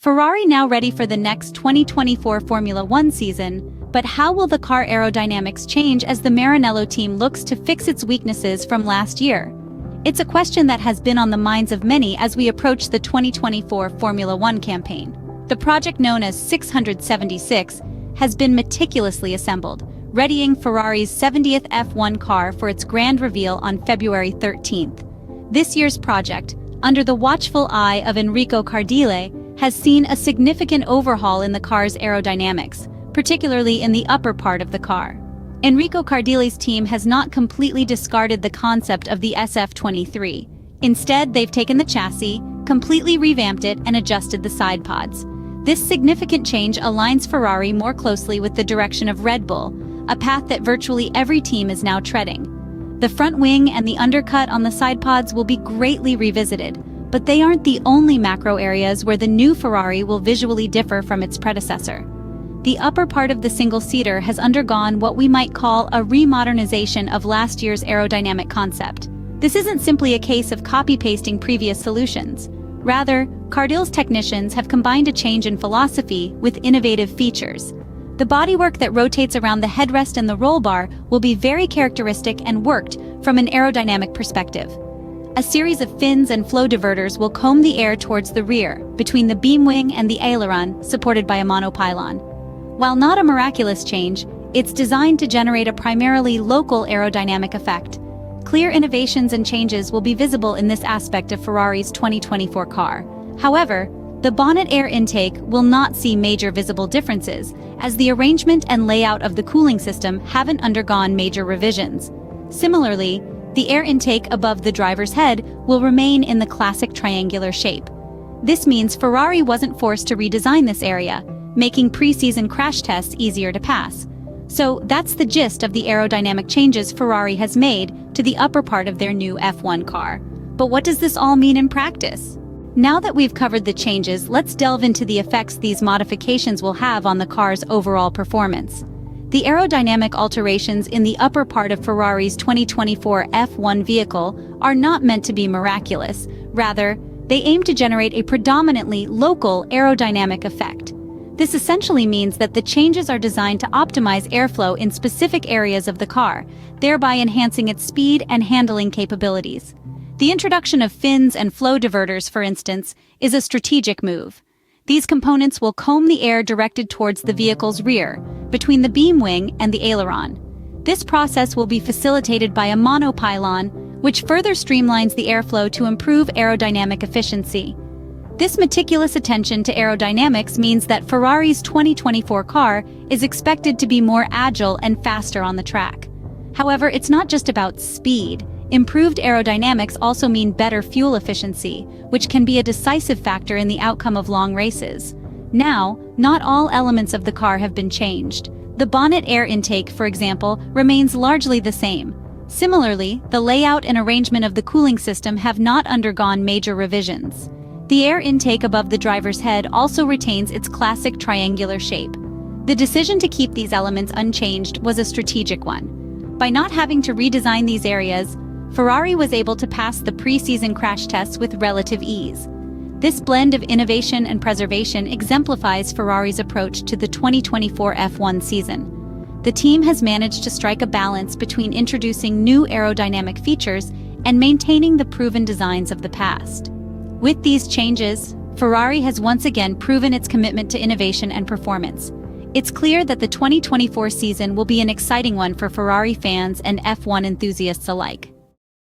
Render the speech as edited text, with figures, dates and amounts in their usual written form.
Ferrari now ready for the next 2024 Formula One season, but how will the car aerodynamics change as the Maranello team looks to fix its weaknesses from last year? It's a question that has been on the minds of many as we approach the 2024 Formula One campaign. The project known as 676 has been meticulously assembled, readying Ferrari's 70th F1 car for its grand reveal on February 13th. This year's project, under the watchful eye of Enrico Cardile, has seen a significant overhaul in the car's aerodynamics, particularly in the upper part of the car. Enrico Cardile's team has not completely discarded the concept of the SF23. Instead, they've taken the chassis, completely revamped it, and adjusted the side pods. This significant change aligns Ferrari more closely with the direction of Red Bull, a path that virtually every team is now treading. The front wing and the undercut on the side pods will be greatly revisited, but they aren't the only macro areas where the new Ferrari will visually differ from its predecessor. The upper part of the single-seater has undergone what we might call a remodernization of last year's aerodynamic concept. This isn't simply a case of copy-pasting previous solutions. Rather, Cardile's technicians have combined a change in philosophy with innovative features. The bodywork that rotates around the headrest and the roll bar will be very characteristic and worked from an aerodynamic perspective. A series of fins and flow diverters will comb the air towards the rear, between the beam wing and the aileron, supported by a monopylon. While not a miraculous change, it's designed to generate a primarily local aerodynamic effect. Clear innovations and changes will be visible in this aspect of Ferrari's 2024 car. However, the bonnet air intake will not see major visible differences, as the arrangement and layout of the cooling system haven't undergone major revisions. Similarly, the air intake above the driver's head will remain in the classic triangular shape. This means Ferrari wasn't forced to redesign this area, making pre-season crash tests easier to pass. So that's the gist of the aerodynamic changes Ferrari has made to the upper part of their new F1 car. But what does this all mean in practice? Now that we've covered the changes, let's delve into the effects these modifications will have on the car's overall performance. The aerodynamic alterations in the upper part of Ferrari's 2024 F1 vehicle are not meant to be miraculous. Rather, they aim to generate a predominantly local aerodynamic effect. This essentially means that the changes are designed to optimize airflow in specific areas of the car, thereby enhancing its speed and handling capabilities. The introduction of fins and flow diverters, for instance, is a strategic move. These components will comb the air directed towards the vehicle's rear, between the beam wing and the aileron. This process will be facilitated by a monopylon, which further streamlines the airflow to improve aerodynamic efficiency. This meticulous attention to aerodynamics means that Ferrari's 2024 car is expected to be more agile and faster on the track. However, it's not just about speed. Improved aerodynamics also mean better fuel efficiency, which can be a decisive factor in the outcome of long races. Now, not all elements of the car have been changed. The bonnet air intake, for example, remains largely the same. Similarly, the layout and arrangement of the cooling system have not undergone major revisions. The air intake above the driver's head also retains its classic triangular shape. The decision to keep these elements unchanged was a strategic one. By not having to redesign these areas, Ferrari was able to pass the pre-season crash tests with relative ease. This blend of innovation and preservation exemplifies Ferrari's approach to the 2024 F1 season. The team has managed to strike a balance between introducing new aerodynamic features and maintaining the proven designs of the past. With these changes, Ferrari has once again proven its commitment to innovation and performance. It's clear that the 2024 season will be an exciting one for Ferrari fans and F1 enthusiasts alike.